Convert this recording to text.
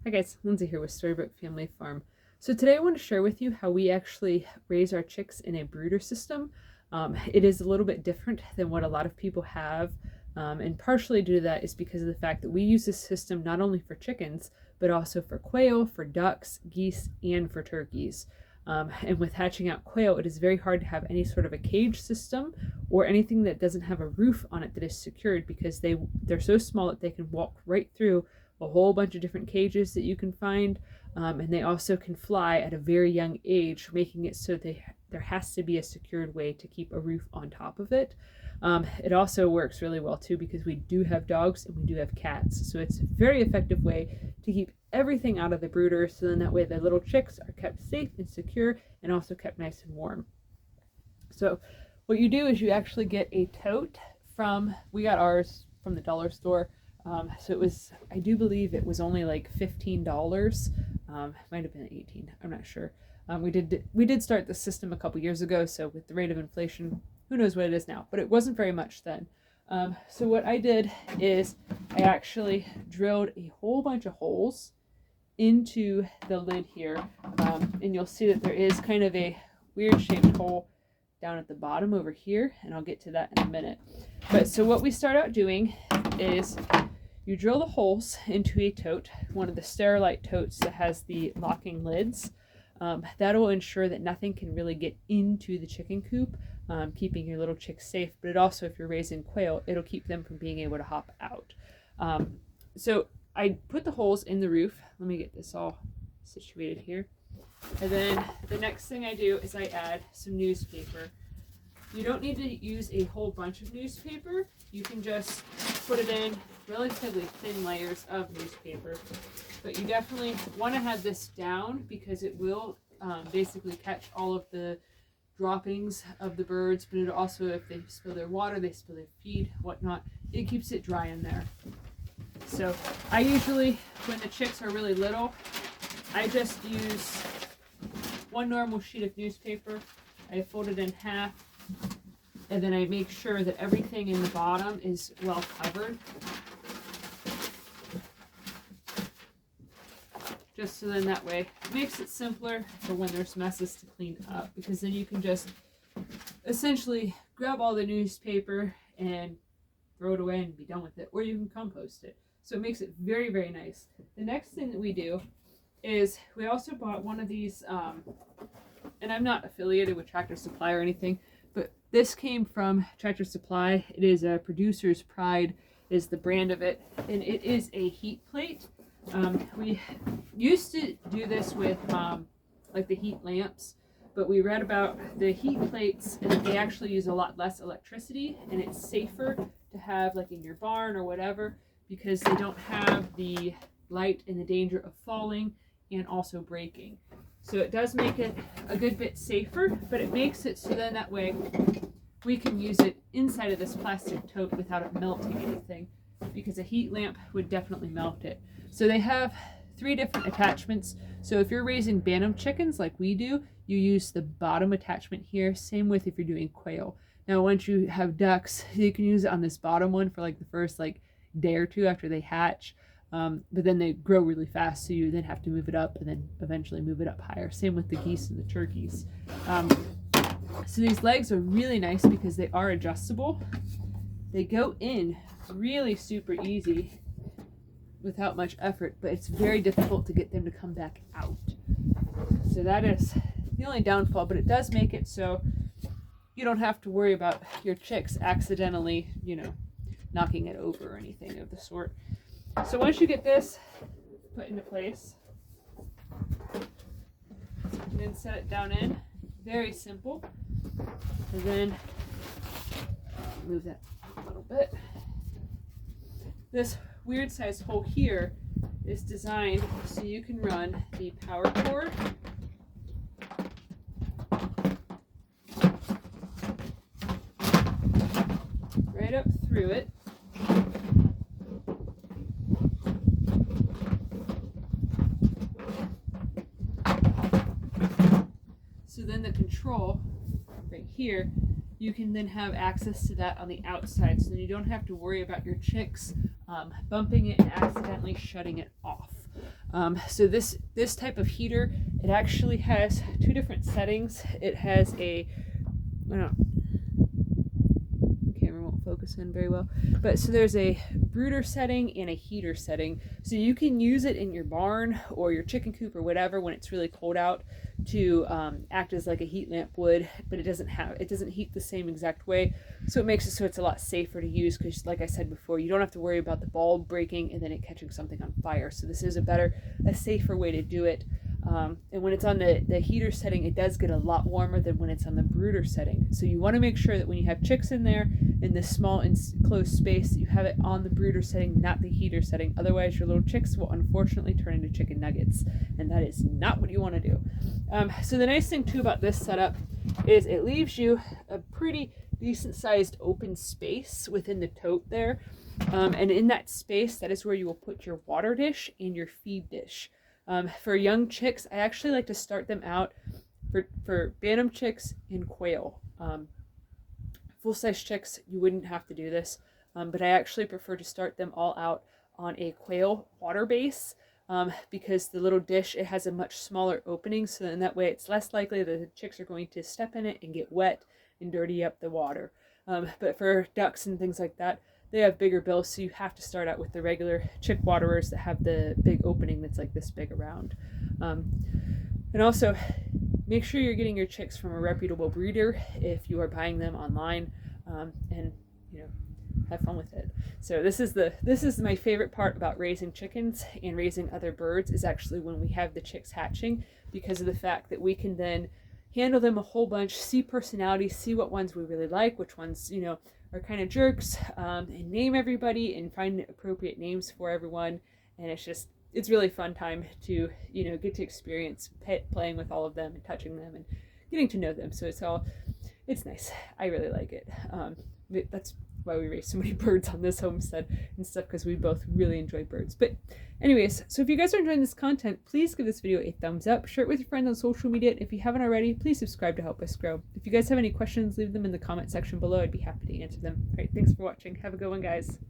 Hi guys, Lindsay here with Storybook Family Farm. So today I want to share with you how we actually raise our chicks in a brooder system. It is a little bit different than what a lot of people have, and partially due to that is because of the fact that we use this system not only for chickens, but also for quail, for ducks, geese, and for turkeys. And with hatching out quail, it is very hard to have any sort of a cage system or anything that doesn't have a roof on it that is secured because they're so small that they can walk right through a whole bunch of different cages that you can find, and they also can fly at a very young age, making it so there has to be a secured way to keep a roof on top of it. It also works really well too because we do have dogs and we do have cats, so it's a very effective way to keep everything out of the brooder, so then that way the little chicks are kept safe and secure and also kept nice and warm. So what you do is you actually get a tote we got ours from the dollar store. So it was, I do believe it was only like $15. Might have been 18, I'm not sure. We did start the system a couple years ago, so with the rate of inflation, who knows what it is now, but it wasn't very much then. So what I did is I actually drilled a whole bunch of holes into the lid here, and you'll see that there is kind of a weird shaped hole down at the bottom over here, and I'll get to that in a minute. But so what we start out doing is you drill the holes into a tote, one of the Sterilite totes that has the locking lids. That will ensure that nothing can really get into the chicken coop, keeping your little chicks safe. But it also, if you're raising quail, it'll keep them from being able to hop out. So I put the holes in the roof. Let me get this all situated here. And then the next thing I do is I add some newspaper. You don't need to use a whole bunch of newspaper. You can just put it in relatively thin layers of newspaper. But you definitely want to have this down because it will basically catch all of the droppings of the birds, but it also, if they spill their water, they spill their feed, whatnot, it keeps it dry in there. So I usually, when the chicks are really little, I just use one normal sheet of newspaper. I fold it in half, and then I make sure that everything in the bottom is well covered. Just so then that way it makes it simpler for when there's messes to clean up, because then you can just essentially grab all the newspaper and throw it away and be done with it, or you can compost it. So it makes it very, very nice. The next thing that we do is we also bought one of these, and I'm not affiliated with Tractor Supply or anything, but this came from Tractor Supply. It is a Producer's Pride is the brand of it, and it is a heat plate. We used to do this with like the heat lamps, but we read about the heat plates and they actually use a lot less electricity, and it's safer to have like in your barn or whatever because they don't have the light and the danger of falling and also breaking. So it does make it a good bit safer, but it makes it so then that way we can use it inside of this plastic tote without it melting anything, because a heat lamp would definitely melt it. So they have 3 different attachments. So if you're raising bantam chickens like we do, you use the bottom attachment here. Same with if you're doing quail. Now once you have ducks, you can use it on this bottom one for like the first like day or two after they hatch. But then they grow really fast, so you then have to move it up and then eventually move it up higher. Same with the geese and the turkeys. So these legs are really nice because they are adjustable. They go in really super easy without much effort, but it's very difficult to get them to come back out. So that is the only downfall, but it does make it so you don't have to worry about your chicks accidentally, knocking it over or anything of the sort. So once you get this put into place, and then set it down in, very simple. And then move that a little bit. This weird sized hole here is designed so you can run the power cord right up through it. So then the control right here, you can then have access to that on the outside, so then you don't have to worry about your chicks bumping it and accidentally shutting it off. So this type of heater, it actually has two different settings. It has a, I don't know, camera won't focus in very well, but so there's a brooder setting and a heater setting. So you can use it in your barn or your chicken coop or whatever when it's really cold out to act as like a heat lamp would, but it doesn't heat the same exact way. So it makes it so it's a lot safer to use because, like I said before, you don't have to worry about the bulb breaking and then it catching something on fire. So this is a safer way to do it. And when it's on the heater setting, it does get a lot warmer than when it's on the brooder setting. So you want to make sure that when you have chicks in there in this small enclosed space, you have it on the brooder setting, not the heater setting. Otherwise, your little chicks will unfortunately turn into chicken nuggets, and that is not what you want to do. So the nice thing too about this setup is it leaves you a pretty decent sized open space within the tote there. And in that space, that is where you will put your water dish and your feed dish. For young chicks, I actually like to start them out for bantam chicks and quail. Full-size chicks, you wouldn't have to do this, but I actually prefer to start them all out on a quail water base because the little dish, it has a much smaller opening, so in that way it's less likely that the chicks are going to step in it and get wet and dirty up the water. But for ducks and things like that, they have bigger bills, so you have to start out with the regular chick waterers that have the big opening that's like this big around. And also, make sure you're getting your chicks from a reputable breeder if you are buying them online, and have fun with it. So this is my favorite part about raising chickens and raising other birds, is actually when we have the chicks hatching, because of the fact that we can then handle them a whole bunch, see personalities, see what ones we really like, which ones are kind of jerks, and name everybody and find appropriate names for everyone. And it's really fun time to get to experience playing with all of them and touching them and getting to know them. So it's nice. I really like it. That's why we raise so many birds on this homestead and stuff, because we both really enjoy birds. But anyways, so if you guys are enjoying this content, please give this video a thumbs up, share it with your friends on social media, and if you haven't already, please subscribe to help us grow. If you guys have any questions, leave them in the comment section below. I'd be happy to answer them. All right, thanks for watching. Have a good one, guys.